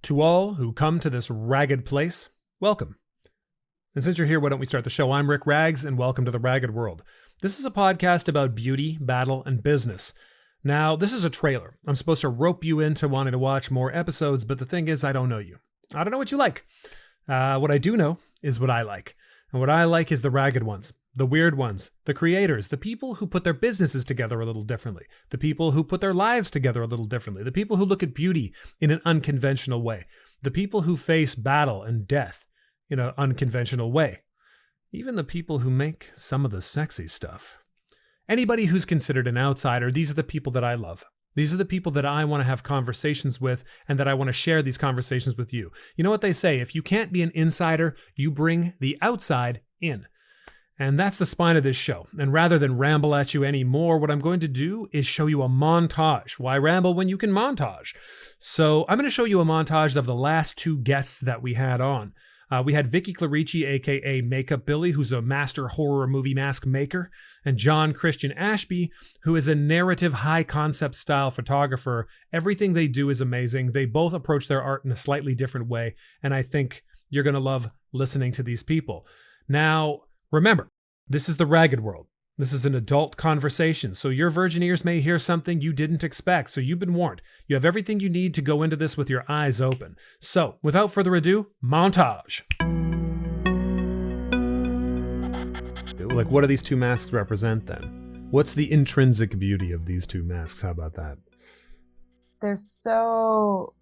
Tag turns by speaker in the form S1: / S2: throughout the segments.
S1: To all who come to this ragged place, welcome. And since you're here, why don't we start the show? I'm Rick Rags, and welcome to the Ragged World. This is a podcast about beauty, battle, and business. Now, this is a trailer. I'm supposed to rope you into wanting to watch more episodes, but the thing is, I don't know you. I don't know what you like. What I do know is what I like. And what I like is the ragged ones, the weird ones, the creators, the people who put their businesses together a little differently, the people who put their lives together a little differently, the people who look at beauty in an unconventional way, the people who face battle and death in an unconventional way, even the people who make some of the sexy stuff. Anybody who's considered an outsider, these are the people that I love. These are the people that I want to have conversations with and that I want to share these conversations with you. You know what they say, if you can't be an insider, you bring the outside in. And that's the spine of this show. And rather than ramble at you anymore, what I'm going to do is show you a montage. Why ramble when you can montage? So I'm going to show you a montage of the last two guests that we had on. We had Vicky Clarici, aka Makeup Billy, who's a master horror movie mask maker, and John Christian Ashby, who is a narrative high concept style photographer. Everything they do is amazing. They both approach their art in a slightly different way, and I think you're going to love listening to these people. Now, remember, this is the Ragged World. This is an adult conversation, so your virgin ears may hear something you didn't expect, so you've been warned. You have everything you need to go into this with your eyes open. So, without further ado, montage. Like, what do these two masks represent then? What's the intrinsic beauty of these two masks? How about that?
S2: They're so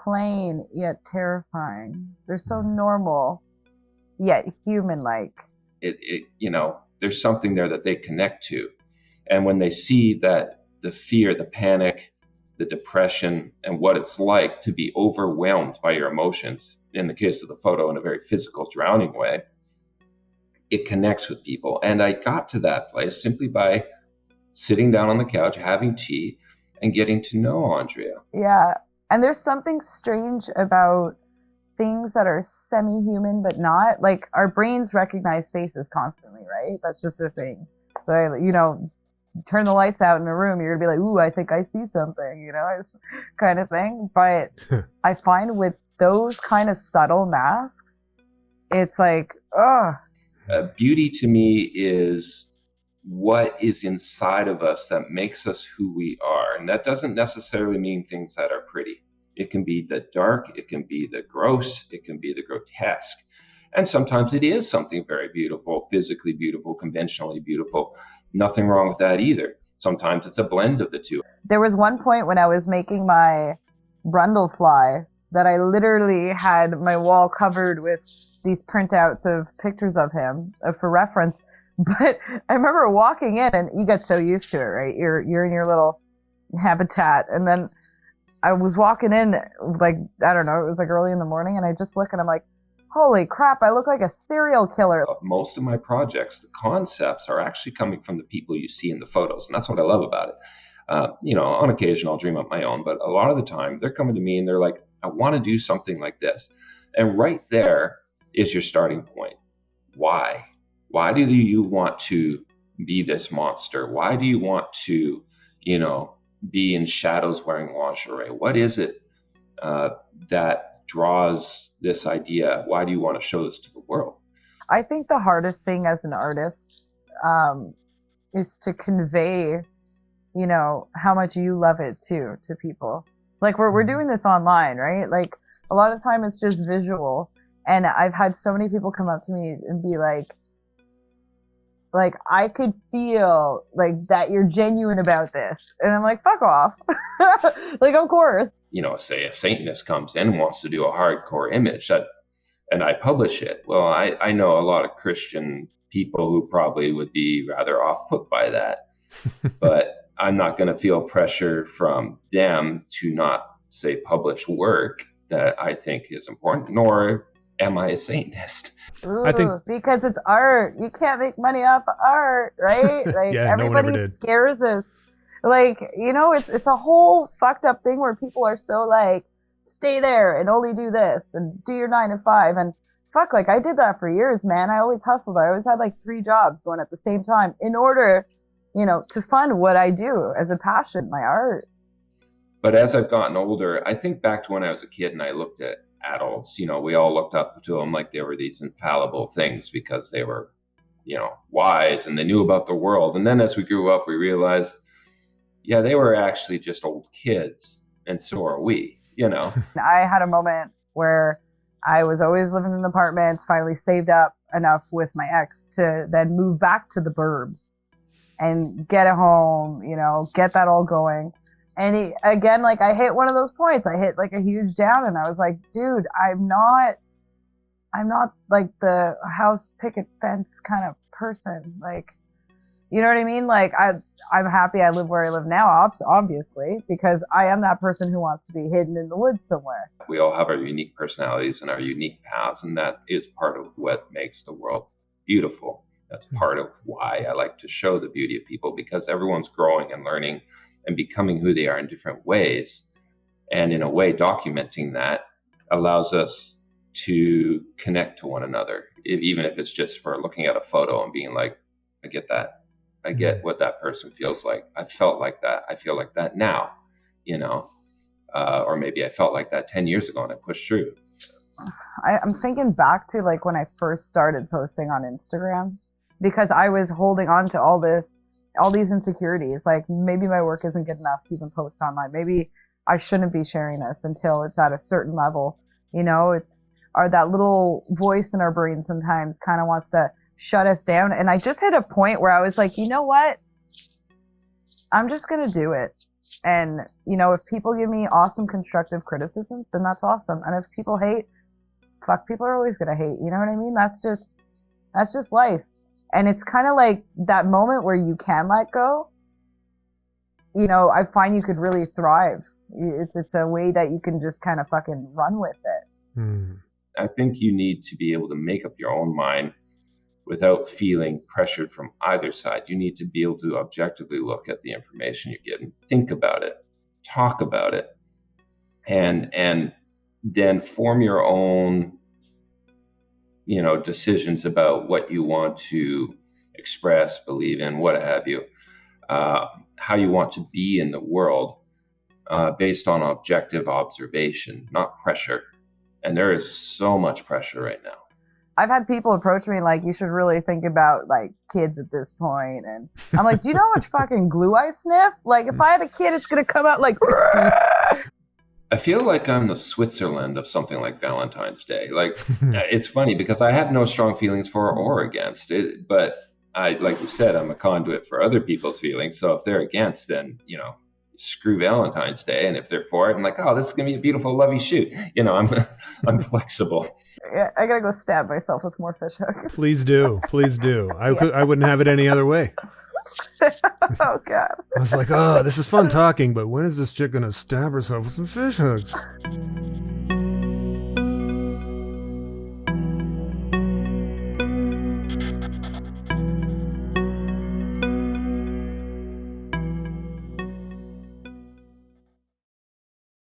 S2: plain yet terrifying. They're so normal yet human-like.
S3: There's something there that they connect to. And when they see that the fear, the panic, the depression, and what it's like to be overwhelmed by your emotions, in the case of the photo, in a very physical, drowning way, it connects with people. And I got to that place simply by sitting down on the couch, having tea, and getting to know Andrea.
S2: Yeah. And there's something strange about things that are semi-human but not. Like, our brains recognize faces constantly, right? That's just a thing. So, turn the lights out in a room, you're gonna be like, ooh, I think I see something, it's kind of thing. But I find with those kind of subtle masks, it's like, ugh.
S3: Beauty to me is what is inside of us that makes us who we are. And that doesn't necessarily mean things that are pretty. It can be the dark, it can be the gross, it can be the grotesque. And sometimes it is something very beautiful, physically beautiful, conventionally beautiful. Nothing wrong with that either. Sometimes it's a blend of the two.
S2: There was one point when I was making my Brundlefly that I literally had my wall covered with these printouts of pictures of him for reference. But I remember walking in, and you get so used to it, right? You're in your little habitat, and then I was walking in, like, I don't know, it was like early in the morning, and I just look and I'm like, holy crap, I look like a serial killer.
S3: Most of my projects, the concepts are actually coming from the people you see in the photos, and that's what I love about it. On occasion I'll dream up my own, but a lot of the time they're coming to me and they're like, I want to do something like this. And right there is your starting point. Why? Why do you want to be this monster? Why do you want to, be in shadows wearing lingerie? What is it that draws this idea? Why do you want to show this to the world?
S2: I think the hardest thing as an artist is to convey, how much you love it too to people. Like, we're doing this online, right? Like, a lot of time it's just visual. And I've had so many people come up to me and be like, I could feel like that you're genuine about this. And I'm like, fuck off. Like, of course.
S3: Say a Satanist comes in and wants to do a hardcore image and I publish it. Well, I know a lot of Christian people who probably would be rather off-put by that. But I'm not going to feel pressure from them to not, say, publish work that I think is important, nor am I a Satanist?
S2: Ooh, I think because it's art. You can't make money off of art, right? Like,
S1: yeah,
S2: everybody scares us. Like, it's a whole fucked up thing where people are so like, stay there and only do this and do your 9 to 5. And fuck, like, I did that for years, man. I always hustled. I always had like 3 jobs going at the same time in order, to fund what I do as a passion, my art.
S3: But as I've gotten older, I think back to when I was a kid and I looked at adults, we all looked up to them like they were these infallible things because they were, wise and they knew about the world. And then as we grew up, we realized, yeah, they were actually just old kids. And so are we,
S2: I had a moment where I was always living in apartments, finally saved up enough with my ex to then move back to the burbs and get a home, get that all going. And again, like I hit one of those points. I hit like a huge down and I was like, dude, I'm not like the house picket fence kind of person. Like, you know what I mean? Like I'm happy I live where I live now, obviously, because I am that person who wants to be hidden in the woods somewhere.
S3: We all have our unique personalities and our unique paths, and that is part of what makes the world beautiful. That's part of why I like to show the beauty of people, because everyone's growing and learning and becoming who they are in different ways. And in a way, documenting that allows us to connect to one another, even if it's just for looking at a photo and being like, I get that. I get what that person feels like. I felt like that. I feel like that now, or maybe I felt like that 10 years ago and I pushed through.
S2: I'm thinking back to like when I first started posting on Instagram, because I was holding on to all these insecurities. Like maybe my work isn't good enough to even post online. Maybe I shouldn't be sharing this until it's at a certain level. Or that little voice in our brain sometimes kind of wants to shut us down. And I just hit a point where I was like, you know what? I'm just going to do it. And, if people give me awesome constructive criticisms, then that's awesome. And if people hate, people are always going to hate. You know what I mean? That's just life. And it's kind of like that moment where you can let go. I find you could really thrive. It's a way that you can just kind of fucking run with it.
S3: I think you need to be able to make up your own mind without feeling pressured from either side. You need to be able to objectively look at the information you're getting, think about it, talk about it, and then form your own, decisions about what you want to express, believe in, what have you, how you want to be in the world, based on objective observation, not pressure. And there is so much pressure right now.
S2: I've had people approach me like, you should really think about like kids at this point. And I'm like, do you know how much fucking glue I sniff? Like if I had a kid, it's going to come out like...
S3: I feel like I'm the Switzerland of something like Valentine's Day. Like, it's funny because I have no strong feelings for or against it, but like you said, I'm a conduit for other people's feelings. So if they're against, then, screw Valentine's Day. And if they're for it, I'm like, oh, this is going to be a beautiful, lovey shoot. I'm flexible.
S2: Yeah, I got to go stab myself with more fish hooks.
S1: Please do. Please do. I wouldn't have it any other way.
S2: Oh, God.
S1: I was like, oh, this is fun talking, but when is this chick going to stab herself with some fish hooks?